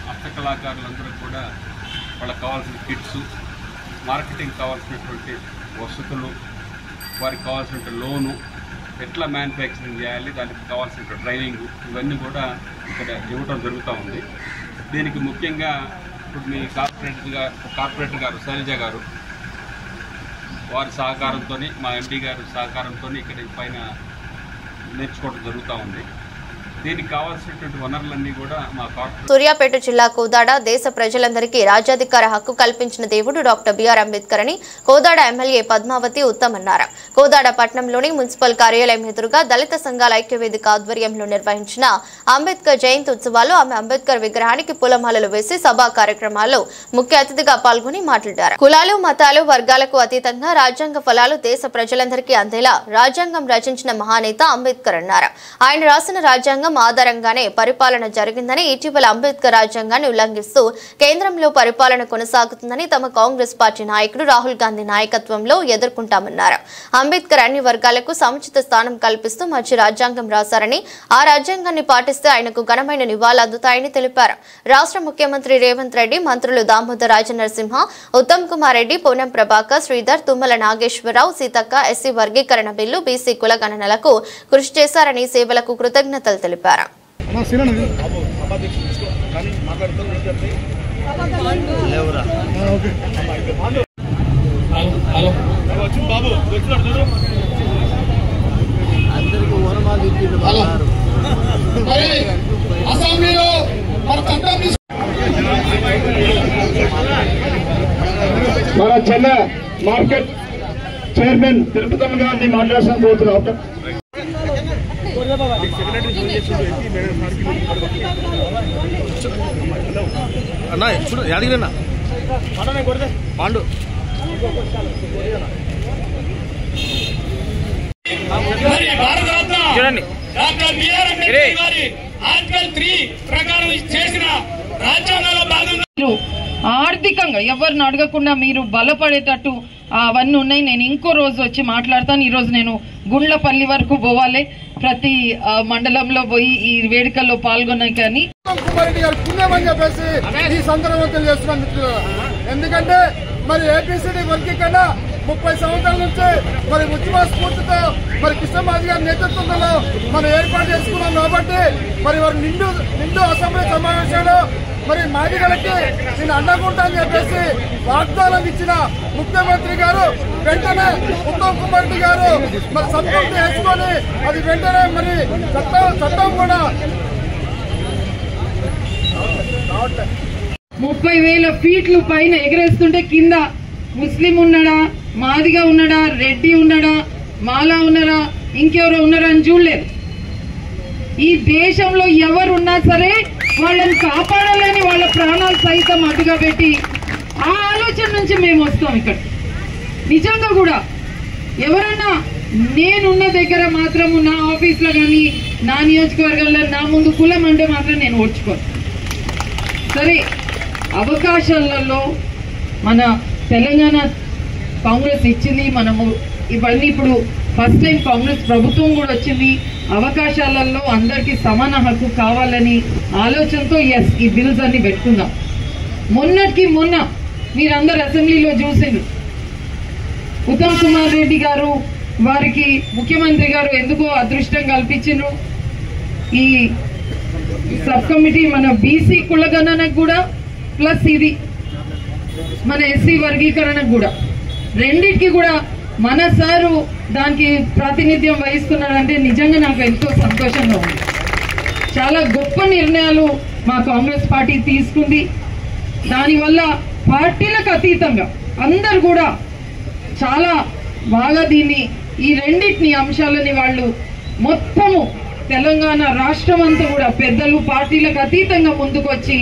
హస్తకళాకారులందరూ కూడా వాళ్ళకి కావాల్సిన కిట్స్, మార్కెటింగ్ కావాల్సినటువంటి వసతులు, వారికి కావాల్సిన లోను, ఎట్లా మ్యానుఫ్యాక్చరింగ్ చేయాలి, దానికి కావాల్సిన ట్రైనింగ్, ఇవన్నీ కూడా ఇక్కడ ఇవ్వడం జరుగుతూ ఉంది. దీనికి ముఖ్యంగా ఇప్పుడు మీ కార్పొరేటర్ గారు శైలజ గారు వారి సహకారంతో, మా ఎంపీ గారి సహకారంతో ఇక్కడ పైన నేర్చుకోవడం జరుగుతూ ఉంది. దీనికి కావాల్సినటువంటి వనరులన్నీ కూడా మా సూర్యాపేట జిల్లా కోదాడ దేశ ప్రజలందరికీ రాజ్యాధికార హక్కు కల్పించిన దేవుడు డాక్టర్ బిఆర్ అంబేద్కర్ అని కోదాడ ఎమ్మెల్యే పద్మావతి ఉత్తమ్ అన్నారు. కోదాడ పట్టణంలోని మున్సిపల్ కార్యాలయం ఎదురుగా దళిత సంఘాల ఐక్యవేదిక ఆధ్వర్యంలో నిర్వహించిన అంబేద్కర్ జయంతి ఉత్సవాల్లో ఆమె అంబేద్కర్ విగ్రహానికి పూలమాలలు వేసి సభా కార్యక్రమాల్లో ముఖ్య అతిథిగా పాల్గొని మాట్లాడారు. కులాలు, మతాలు, వర్గాలకు అతీతంగా రాజ్యాంగ ఫలాలు దేశ ప్రజలందరికీ అందేలా రాజ్యాంగం రచించిన మహానేత అంబేద్కర్ అన్నారు. ఆయన రాసిన రాజ్యాంగం ఆధారంగానే పరిపాలన జరిగిందని, ఇటీవల అంబేద్కర్ రాజ్యాంగాన్ని ఉల్లంఘిస్తూ కేంద్రంలో పరిపాలన కొనసాగుతుందని తమ కాంగ్రెస్ పార్టీ నాయకుడు రాహుల్ గాంధీ నాయకత్వంలో ఎదుర్కొంటామన్నారు. అంబేద్కర్ అన్ని వర్గాలకు సముచిత స్థానం కల్పిస్తూ మంచి రాజ్యాంగం రాశారని, ఆ రాజ్యాంగాన్ని పాటిస్తే ఆయనకు ఘనమైన నివాళులు అందుతాయని తెలిపారు. రాష్ట్ర ముఖ్యమంత్రి రేవంత్ రెడ్డి, మంత్రులు దామోదర్ రాజనరసింహ, ఉత్తమ్ కుమార్ రెడ్డి, పొన్నం ప్రభాకర్, శ్రీధర్, తుమ్మల నాగేశ్వరరావు, సీతక్క ఎస్సీ వర్గీకరణ బిల్లు, బీసీ కుల గణనలకు కృషి చేశారని, సేవలకు కృతజ్ఞతలు తెలిపారు. మన చెన్న మార్కెట్ చైర్మన్ తిరుపతి గారిని మాట్లాడాల్సిన కోరుతున్నాం. అన్నా చూడు యాదగిరన్నా పాండు చూడండి డాక్టర్ బిఆర్ అంబేద్కర్ గారి ఆర్టికల్ 3 ప్రకారం చేసిన రాజ్యాంగంలో భాగంగా ఆర్థికంగా ఎవరిని అడగకుండా మీరు బలపడేటట్టు అవన్నీ ఉన్నాయి. నేను ఇంకో రోజు వచ్చి మాట్లాడతాను. ఈ రోజు నేను గుండ్లపల్లి వరకు పోవాలి, ప్రతి మండలంలో పోయి ఈ వేడుకల్లో పాల్గొన్నాయి. కానీ ఈ సందర్భంగా తెలియజేస్తున్నాను మిత్రులు. ఎందుకంటే మరి ఏపీసీడీ వర్గీకరణ 30 సంవత్సరాల నుంచి మరి ఉద్యమ స్ఫూర్తితో మరి కృష్ణమాజీ గారి నేతృత్వంలో మనం ఏర్పాటు చేసుకున్నాం. కాబట్టి మరి వారు నిండు అసెంబ్లీ సమావేశంలో మరి మాదిగలకి నేను అండగుంటా అని చెప్పేసి వాగ్దానం ఇచ్చిన ముఖ్యమంత్రి గారు వెంటనే ఉత్తమ్ కుమార్ రెడ్డి గారు మరి సంతృప్తి చేసుకొని అది వెంటనే మరి చట్టం కూడా 30,000 ఫీట్లు పైన ఎగరేస్తుంటే కింద ముస్లిం ఉన్నాడా, మాదిగా ఉన్నాడా, రెడ్డి ఉన్నాడా, మాలా ఉన్నారా, ఇంకెవరో ఉన్నారా అని చూడలేదు. ఈ దేశంలో ఎవరున్నా సరే వాళ్ళని కాపాడాలని వాళ్ళ ప్రాణాలు సైతం అడ్డుగా పెట్టి ఆ ఆలోచన నుంచి మేము వస్తాం. ఇక్కడ నిజంగా కూడా ఎవరన్నా నేనున్న దగ్గర మాత్రము నా ఆఫీస్లో కానీ నా నియోజకవర్గంలో నా ముందు కులం అంటే మాత్రం నేను ఓడ్చుకోను. సరే, అవకాశాలలో మన తెలంగాణ కాంగ్రెస్ ఇచ్చింది. మనము ఇవన్నీ ఇప్పుడు ఫస్ట్ టైం కాంగ్రెస్ ప్రభుత్వం కూడా వచ్చింది. అవకాశాలలో అందరికీ సమాన హక్కు కావాలని ఆలోచనతో ఈ బిల్స్ అన్ని పెట్టుకుందాం. మొన్న మీరందరు అసెంబ్లీలో చూసిండ్రు ఉత్తమ్ కుమార్ రెడ్డి గారు వారికి ముఖ్యమంత్రి గారు ఎందుకో అదృష్టం కల్పించారు. ఈ సబ్ కమిటీ మన బీసీ కులగణనకు కూడా ప్లస్ ఇది మన ఎస్సీ వర్గీకరణకు కూడా రెండింటికి కూడా మన సారు దానికి ప్రాతినిధ్యం వహిస్తున్నారంటే నిజంగా నాకు ఎంతో సంతోషంగా ఉంది. చాలా గొప్ప నిర్ణయాలు మా కాంగ్రెస్ పార్టీ తీసుకుంది. దానివల్ల పార్టీలకు అతీతంగా అందరు కూడా చాలా బాగా దీన్ని ఈ రెండింటిని అంశాలని వాళ్ళు మొత్తము తెలంగాణ రాష్ట్రం అంతా కూడా పెద్దలు పార్టీలకు అతీతంగా ముందుకు వచ్చి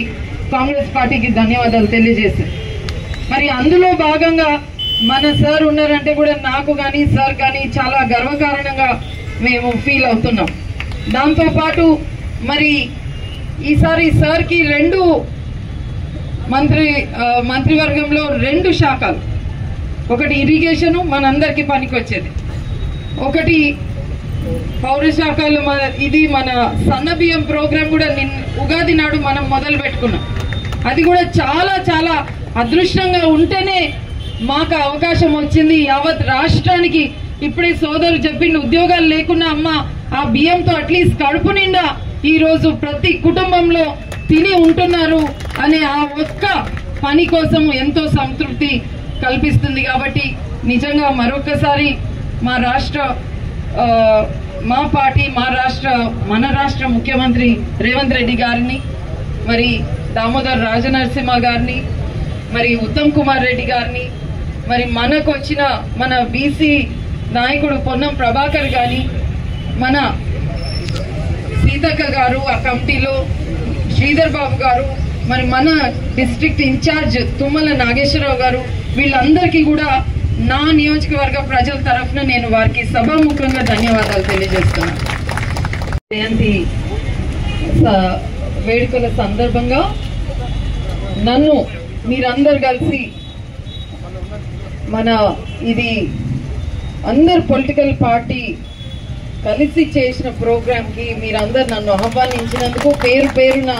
కాంగ్రెస్ పార్టీకి ధన్యవాదాలు తెలియజేశారు. మరి అందులో భాగంగా మన సార్ ఉన్నారంటే కూడా నాకు కానీ సార్ కానీ చాలా గర్వకారణంగా మేము ఫీల్ అవుతున్నాం. దాంతోపాటు మరి ఈసారి సార్కి మంత్రివర్గంలో 2 శాఖలు, ఒకటి ఇరిగేషను మనందరికీ పనికొచ్చేది, ఒకటి పౌర శాఖలు ఇది మన సన్నబియ్యం ప్రోగ్రాం కూడా ఉగాది నాడు మనం మొదలు పెట్టుకున్నాం. అది కూడా చాలా చాలా అదృష్టంగా ఉంటేనే మాకు అవకాశం వచ్చింది. యావత్ రాష్ట్రానికి ఇప్పుడే సోదరు చెప్పిండు, ఉద్యోగాలు లేకున్నా అమ్మ ఆ బియ్యంతో అట్లీస్ట్ కడుపు నిండా ఈ రోజు ప్రతి కుటుంబంలో తిని ఉంటున్నారు అనే ఆ ఒక్క పని కోసం ఎంతో సంతృప్తి కల్పిస్తుంది. కాబట్టి నిజంగా మరొకసారి మా పార్టీ మన రాష్ట్ర ముఖ్యమంత్రి రేవంత్ రెడ్డి గారిని, మరి దామోదర్ రాజనరసింహ గారిని, మరి ఉత్తమ్ కుమార్ రెడ్డి గారిని, మరి మనకు వచ్చిన మన బీసీ నాయకుడు పొన్నం ప్రభాకర్ గాని, మన సీతక్క గారు ఆ కమిటీలో, శ్రీధర్ బాబు గారు, మరి మన డిస్ట్రిక్ట్ ఇన్ఛార్జ్ తుమ్మల నాగేశ్వరరావు గారు, వీళ్ళందరికీ కూడా నా నియోజకవర్గ ప్రజల తరఫున నేను వారికి సభాముఖంగా ధన్యవాదాలు తెలియజేస్తున్నాను. జయంతి వేడుకల సందర్భంగా నన్ను మీరందరు కలిసి ఇది అందరు పొలిటికల్ పార్టీ కలిసి చేసిన ప్రోగ్రామ్కి మీరందరు నన్ను ఆహ్వానించినందుకు పేరు పేరున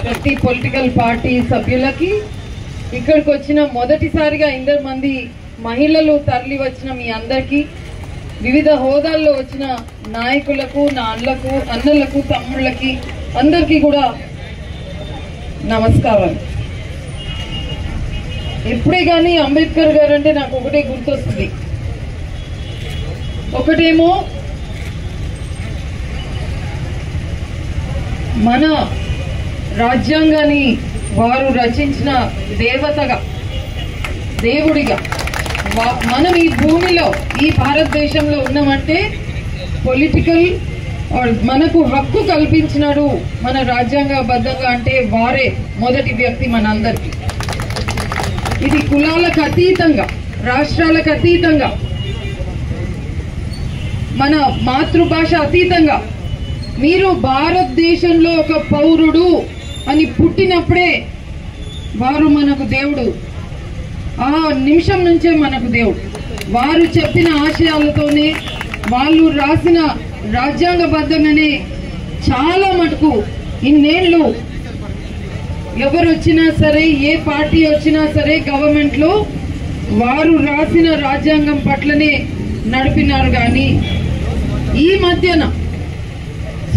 ప్రతి పొలిటికల్ పార్టీ సభ్యులకి, ఇక్కడికి వచ్చిన మొదటిసారిగా 8 మంది మహిళలు తరలి వచ్చిన మీ అందరికీ, వివిధ హోదాల్లో వచ్చిన నాయకులకు, నా అన్నలకు, తమ్ముళ్ళకి అందరికీ కూడా నమస్కారాలు. ఎప్పుడే కానీ అంబేద్కర్ గారు అంటే నాకు ఒకటే గుర్తొస్తుంది. ఒకటేమో మన రాజ్యాంగాన్ని వారు రచించిన దేవుడిగా మనం ఈ భూమిలో ఈ భారతదేశంలో ఉన్నామంటే పొలిటికల్ మనకు హక్కు కల్పించినాడు మన రాజ్యాంగబద్ధంగా అంటే వారే మొదటి వ్యక్తి మనందరికీ. ఇది కులాలకు అతీతంగా, రాష్ట్రాలకు అతీతంగా, మన మాతృభాష అతీతంగా మీరు భారతదేశంలో ఒక పౌరుడు అని పుట్టినప్పుడే వారు మనకు దేవుడు. ఆ నిమిషం నుంచే మనకు దేవుడు. వారు చెప్పిన ఆశయాలతోనే, వాళ్ళు రాసిన రాజ్యాంగబద్ధంగానే చాలా మటుకు ఇన్నేళ్లు ఎవరు వచ్చినా సరే, ఏ పార్టీ వచ్చినా సరే గవర్నమెంట్ లో వారు రాసిన రాజ్యాంగం పట్లనే నడిపినారు. కానీ ఈ మధ్యన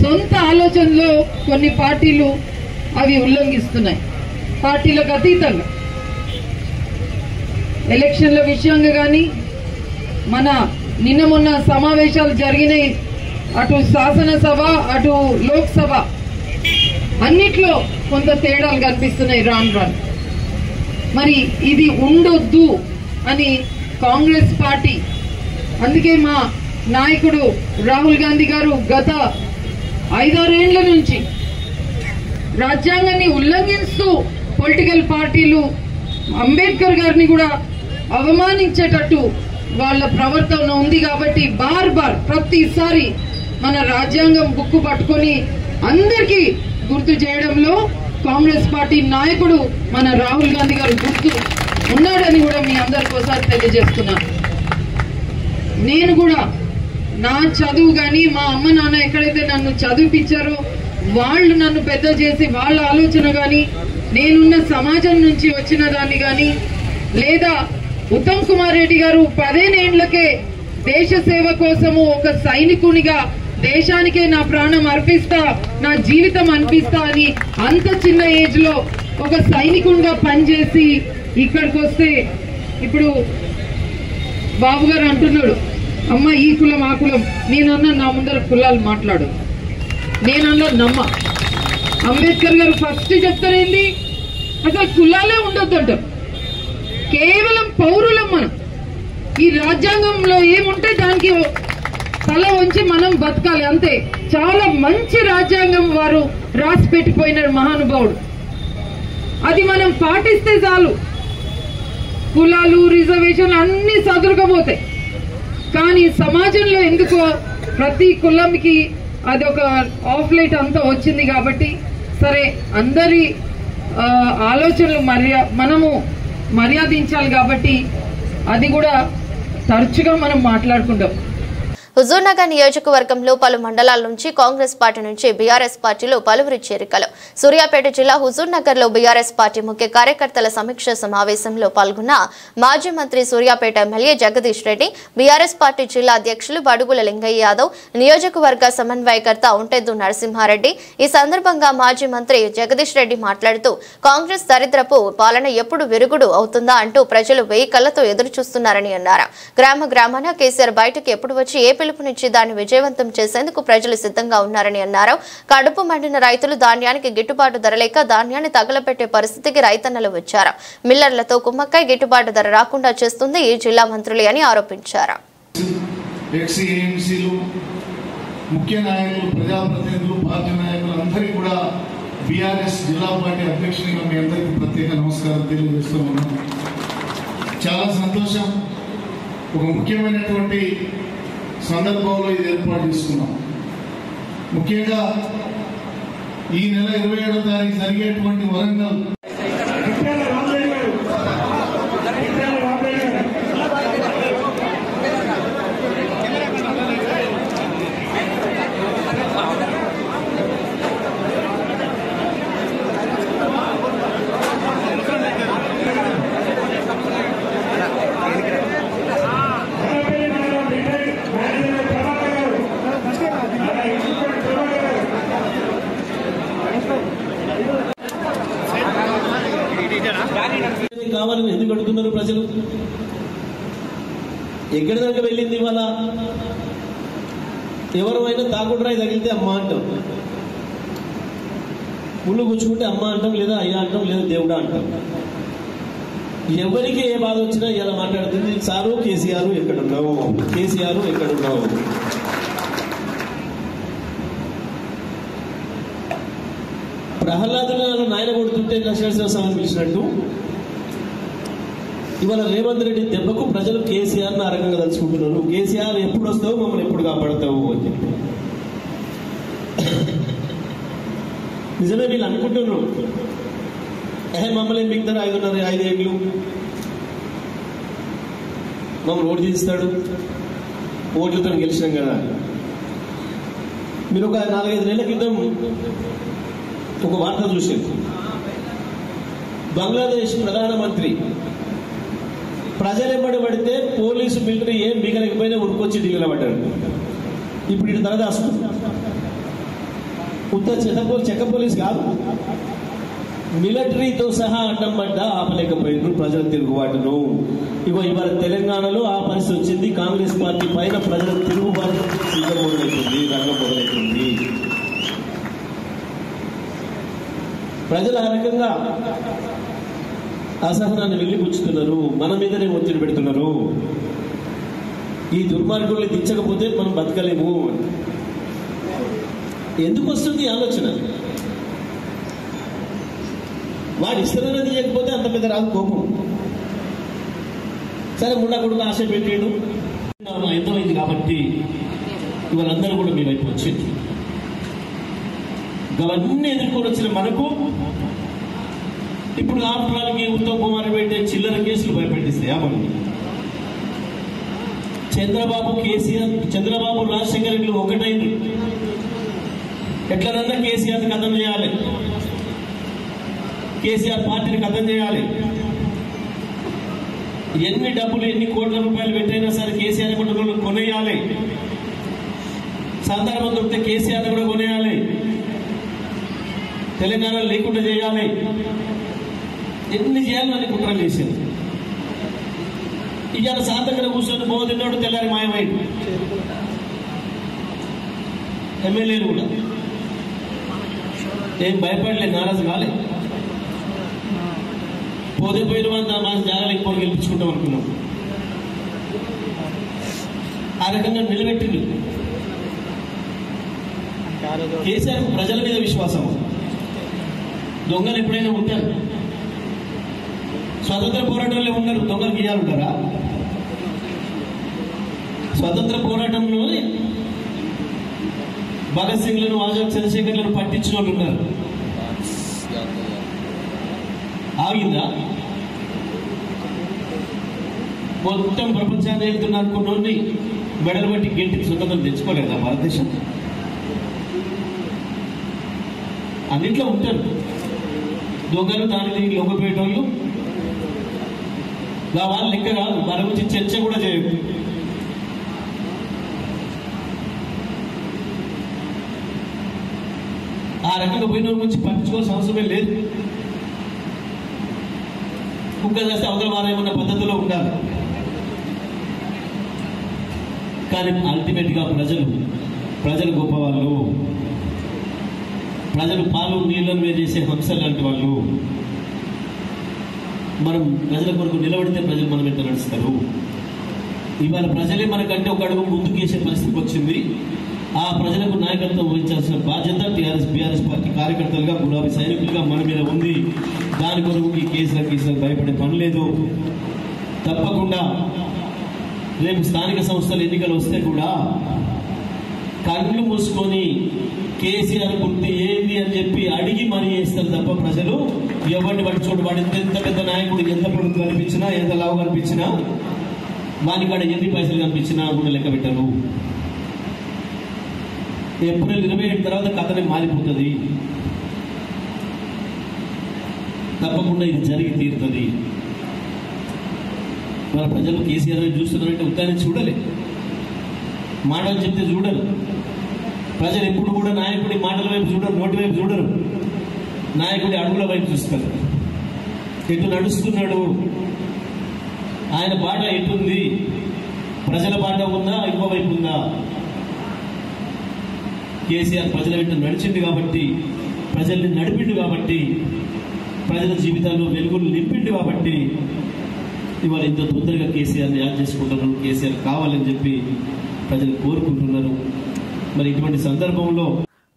సొంత ఆలోచనలో కొన్ని పార్టీలు అవి ఉల్లంఘిస్తున్నాయి. పార్టీలకు అతీతంగా ఎలక్షన్ల విషయంగా కానీ, మన నిన్న మొన్న సమావేశాలు జరిగినాయి, అటు శాసనసభ అటు లోక్సభ అన్నిట్లో కొంత తేడాలు కనిపిస్తున్నాయి రాను. మరి ఇది ఉండొద్దు అని కాంగ్రెస్ పార్టీ, అందుకే మా నాయకుడు రాహుల్ గాంధీ గారు గత 5-6 ఏళ్ల నుంచి రాజ్యాంగాన్ని ఉల్లంఘిస్తూ పొలిటికల్ పార్టీలు అంబేద్కర్ గారిని కూడా అవమానించేటట్టు వాళ్ళ ప్రవర్తన ఉంది. కాబట్టి బార్ ప్రతిసారి మన రాజ్యాంగం బుక్కు పట్టుకొని అందరికీ గుర్తు చేయడంలో కాంగ్రెస్ పార్టీ నాయకుడు మన రాహుల్ గాంధీ గారు గుర్తు ఉన్నాడని కూడా మీ అందరికీ ఒకసారి తెలియజేస్తున్నాను. నేను కూడా నా చదువు కానీ, మా అమ్మ నాన్న ఎక్కడైతే నన్ను చదివిపించారో వాళ్ళు నన్ను పెద్ద చేసి వాళ్ళ ఆలోచన కానీ, నేనున్న సమాజం నుంచి వచ్చిన దాన్ని కానీ, లేదా ఉత్తమ్ కుమార్ రెడ్డి గారు 15 ఏళ్లకే దేశ సేవ కోసము ఒక సైనికునిగా దేశానికే నా ప్రాణం అర్పిస్తా, నా జీవితం అర్పిస్తా అని అంత చిన్న ఏజ్ లో ఒక సైనికునిగా పనిచేసి ఇక్కడికి వస్తే ఇప్పుడు బాబు గారు అంటున్నాడు, అమ్మ ఈ కులం ఆ కులం. నేనన్నా నా ముందర కులాలు మాట్లాడు, నేనన్నా నమ్మ. అంబేద్కర్ గారు ఫస్ట్ చెప్తారేంటి, అసలు కులాలే ఉండొద్దు అంటారు. కేవలం పౌరులం మనం. ఈ రాజ్యాంగంలో ఏముంటే దానికి తల వంచి మనం బతకాలి అంతే. చాలా మంచి రాజ్యాంగం వారు రాసి పెట్టిపోయినారు మహానుభావుడు. అది మనం పాటిస్తే చాలు. కులాలు రిజర్వేషన్లు అన్ని సదురుకపోతాయి. కానీ సమాజంలో ఎందుకో ప్రతి కులంకి అది ఒక ఆఫ్ లైట్ అంతా వచ్చింది. కాబట్టి సరే అందరి ఆలోచనలు మనము మర్యాదించాలి. కాబట్టి అది కూడా తరచుగా మనం మాట్లాడుకుంటాం. హుజూర్నగర్ నియోజకవర్గంలో పలు మండలాల నుంచి కాంగ్రెస్ పార్టీ నుంచి బీఆర్ఎస్ పార్టీలో పలువురి చేరికలు. సూర్యాపేట జిల్లా హుజూర్నగర్ లో బీఆర్ఎస్ పార్టీ ముఖ్య కార్యకర్తల సమీక్ష సమావేశంలో పాల్గొన్న మాజీ మంత్రి Suryapet MLA Jagadish Reddy, BRS party జిల్లా అధ్యక్షులు బడుగుల లింగయ్య యాదవ్, నియోజకవర్గ సమన్వయకర్త ఉంటెద్దు నరసింహారెడ్డి. ఈ సందర్భంగా మాజీ మంత్రి జగదీష్ రెడ్డి మాట్లాడుతూ, కాంగ్రెస్ దరిద్రపు పాలన ఎప్పుడు విరుగుడు అవుతుందా అంటూ ప్రజలు 1000 కళ్లతో ఎదురు చూస్తున్నారని అన్నారు. గ్రామ గ్రామాన కేసీఆర్ బయటకు ఎప్పుడు వచ్చి ఏ పిలుపునిచ్చి దాన్ని విజయవంతం చేసేందుకు ప్రజలు సిద్ధంగా ఉన్నారని అన్నారు. కడుపు మండిన రైతులు ధాన్యానికి గిట్టుబాటు ధర లేక ధాన్యాన్ని తగలబెట్టే పరిస్థితికి రైతన్నలు వచ్చారు. మిల్లర్లతో కుమ్మక్కై గిట్టుబాటు ధర రాకుండా చేస్తుంది ఈ జిల్లా మంత్రులే అని ఆరోపించారు. ముఖ్య నాయకులు, ప్రజాప్రతినిధులు, పార్టీ నాయకులు అందరికీ కూడా బీఆర్ఎస్ జిల్లా పార్టీ అధ్యక్షునిగా మీ అందరికీ ప్రత్యేక నమస్కారం తెలియజేస్తూ ఉన్నాం. చాలా సంతోషం. ఒక ముఖ్యమైనటువంటి సందర్భంలో ఇది ఏర్పాటు చేసుకున్నాం. ముఖ్యంగా ఈ నెల 27వ తారీఖు జరిగేటువంటి వరంగల్ కావాలని ఎందుకు అడుగుతున్నారు ప్రజలు? ఎక్కడి దాకా వెళ్ళింది ఇవాళ? ఎవరైనా తాగుడు రాయి తగిలితే అమ్మ అంటాం, ముళ్ళు గుచ్చుకుంటే అమ్మ అంటాం, లేదా అయ్యా అంటాం, లేదా దేవుడా అంటాం. ఎవరికి ఏ బాధ వచ్చినా ఇలా మాట్లాడుతుంది, సారు కేసీఆర్ ఎక్కడున్నావు, కేసీఆర్ ఎక్కడున్నావు. ప్రహ్లాదుని నాయన కొడుతుంటే నరసింహస్వామిని పిలిచినట్టు ఇవాళ రేవంత్ రెడ్డి దెబ్బకు ప్రజలు కేసీఆర్ ని అరగంగా తలుచుకుంటున్నారు. కేసీఆర్ ఎప్పుడు వస్తావు, మమ్మల్ని ఎప్పుడు కాపాడతావు అని చెప్పి. నిజమే వీళ్ళు అనుకుంటున్నారు, మమ్మల్ని మిగతా 5 ఏళ్ళు మమ్మల్ని ఓటు తీస్తాడు, ఓట్లతో గెలిచినాం కదా. మీరు ఒక 4-5 నెలల క్రితం ఒక వార్త చూసారు. బంగ్లాదేశ్ ప్రధానమంత్రి ప్రజలెంబడి పడితే పోలీసు మిలిటరీ ఏం మిగలకపోయినా ఉరికొచ్చి దిగలబడ్డాడు. ఇప్పుడు ఇటు తరదాసు చెక్క పోలీసు కాదు, మిలిటరీతో సహా అడ్డం పడ్డా ఆపలేకపోయినారు ప్రజల తిరుగుబాటును. ఇవాళ తెలంగాణలో ఆ పరిస్థితి వచ్చింది. కాంగ్రెస్ పార్టీ పైన ప్రజల తిరుగుబాటు మొదలవుతుంది, రంగం మొదలవుతుంది. ప్రజలు ఆ రకంగా అసహనాన్ని వెళ్ళిపుచ్చుతున్నారు, మన మీదనే ఒత్తిడి పెడుతున్నారు. ఈ దుర్మార్గుల్ని దించకపోతే మనం బతకలేము. ఎందుకు వస్తుంది ఆలోచన? వాడు ఇష్టమైన తీయకపోతే అంత పెద్ద రాదు కోపం. సరే మున్నా కొడుకు ఆశ పెట్టాడు, ఎంతమైంది కాబట్టి ఇవాళందరూ కూడా మీ వైపు వచ్చింది. అవన్నీ ఎదుర్కొని వచ్చిన మనకు ఇప్పుడు రాష్ట్రాలకి ఉత్తమ్ కుమార్ పెట్టే చిల్లర కేసులు భయపెట్టిస్తాయా మనకి? చంద్రబాబు కేసీఆర్, చంద్రబాబు రాజశేఖర రెడ్డి ఒకటైంది. ఎట్లనన్నా కేసీఆర్ని కథం చేయాలి, కేసీఆర్ పార్టీని కథం చేయాలి. ఎన్ని డబ్బులు ఎన్ని కోట్ల రూపాయలు పెట్టైనా సరే కేసీఆర్ మండలంలో కొనేయాలి. సందర్భం దొరికితే కేసీఆర్ కూడా కొనేయాలి. తెలంగాణ లేకుండా చేయాలి. ఎన్ని చేయాలని కుట్రలు చేశారు. ఇవాళ సాధకన కూర్చొని బోధినోడు తెల్లారి మాయమై ఎమ్మెల్యేలు కూడా ఏం భయపడలే, నారాజు కాలే. పోయిన మన జాగాలు ఎక్కువ గెలిపించుకుంటాం అనుకున్నాం. ఆ రకంగా నిలబెట్టిండు. కేసీఆర్ ప్రజల మీద విశ్వాసం. దొంగలు ఎప్పుడైనా ఉంటారు. స్వతంత్ర పోరాటంలో ఉన్నారు, దొంగలు గీయాలుంటారా? స్వతంత్ర పోరాటంలో భగత్ సింగ్లను, ఆజాద్ చంద్రశేఖర్లను పట్టించిన వాళ్ళు ఉన్నారు. ఆగిందా? మొత్తం ప్రపంచాన్ని వెళ్తున్నా అనుకున్నోడిని మెడలు బట్టి గెంటికి స్వతంత్రం తెచ్చుకోలేదా భారతదేశం? అన్నింట్లో ఉంటారు దొంగలు, దానిని లొంగపోయేటోళ్ళు. వాళ్ళు లెక్క కాదు, మన గురించి చర్చ కూడా చేయదు. ఆ రకంగా పోయిన గురించి పట్టించుకోవాల్సిన అవసరమే లేదు. కుక్క చేస్తే అవతల వారేమన్న పద్ధతిలో ఉండాలి. కానీ అల్టిమేట్ గా ప్రజలు గొప్పవాళ్ళు. ప్రజలు పాలు నీళ్ళను మీద చేసే హంసలు లాంటి వాళ్ళు. మనం ప్రజల కొరకు నిలబడితే ప్రజలు మనం ఎంత నడుస్తారు. ఇవాళ ప్రజలే మనకంటే ఒక అడుగు ముందుకు వేసే పరిస్థితికి వచ్చింది. ఆ ప్రజలకు నాయకత్వం వహించాల్సిన బాధ్యత బీఆర్ఎస్ పార్టీ కార్యకర్తలుగా, గులాబీ సైనికులుగా మన మీద ఉంది. దాని కొరకు ఈ కేసులకు భయపడే పని లేదు. తప్పకుండా రేపు స్థానిక సంస్థల ఎన్నికలు వస్తే కూడా కళ్ళు మూసుకొని కేసీఆర్ గుర్తు ఏంది అని చెప్పి అడిగి మరీ వేస్తారు తప్ప ప్రజలు ఎవరిని బట్టి చూడు. వాడు ఎంత పెద్ద నాయకుడు, ఎంత పొడుగు కనిపించినా, ఎంత లావు కనిపించినా, వానికాడ ఎన్ని పైసలు కనిపించినా కూడా లెక్క పెట్టరు. ఏప్రిల్ 27 తర్వాత కథనే మారిపోతుంది. తప్పకుండా ఇది జరిగి తీరుతుంది. మన ప్రజలు కేసీఆర్ చూస్తున్నారంటే ఉత్తాన్ని చూడలే, మాటలు చెప్తే చూడరు. ప్రజలు ఎప్పుడు కూడా నాయకుడి మాటల వైపు చూడరు, నోటి వైపు చూడరు. నాయకుడి అడుగుల వైపు చూస్తారు. ఎటు నడుస్తున్నాడు, ఆయన బాట ఎటుంది, ప్రజల బాట ఉందా, ఇంకో వైపు ఉందా? కేసీఆర్ ప్రజల వెంట నడిచింది కాబట్టి, ప్రజల్ని నడిపిండు కాబట్టి, ప్రజల జీవితాల్లో వెలుగులు నింపిండు కాబట్టి ఇవాళ ఇంత తొందరగా కేసీఆర్ని యాడ్ చేసుకుంటున్నారు. కేసీఆర్ కావాలని చెప్పి ప్రజలు కోరుకుంటున్నారు. మరి ఇటువంటి సందర్భంలో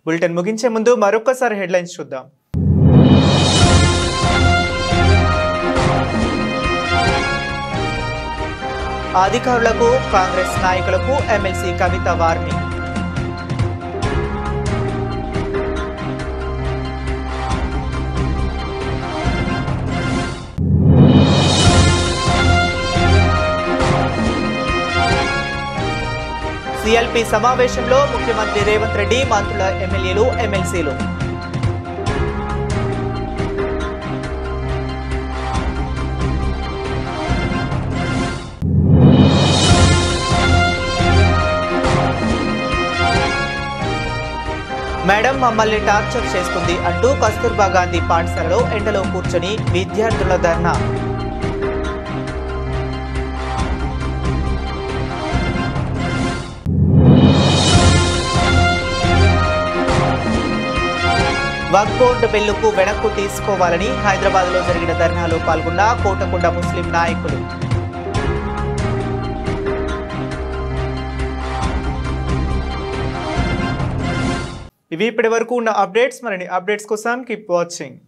బులెటిన్ ముగించే ముందు మరొకసారి హెడ్లైన్స్ చూద్దాం. అధికారులకు, కాంగ్రెస్ నాయకులకు ఎమ్మెల్సీ కవిత వార్నింగ్. సిఎల్పి సమావేశంలో ముఖ్యమంత్రి రేవంత్ రెడ్డి, మంత్రుల, ఎమ్మెల్యేలు, ఎమ్మెల్సీలు. మేడం మమ్మల్ని టార్చర్ చేస్తుంది అంటూ కస్తూర్బా గాంధీ పాఠశాలలో ఎండలో కూర్చొని విద్యార్థుల ధర్నా. వక్ఫ్ బోర్డు బిల్లుకు వెనక్కు తీసుకోవాలని హైదరాబాద్లో జరిగిన ధర్నాలో పాల్గొన్న కోటకొండ ముస్లిం నాయకులు. ఇవి ఇప్పటి వరకు ఉన్న అప్డేట్స్. మరిన్ని అప్డేట్స్ కోసం కీప్ వాచింగ్.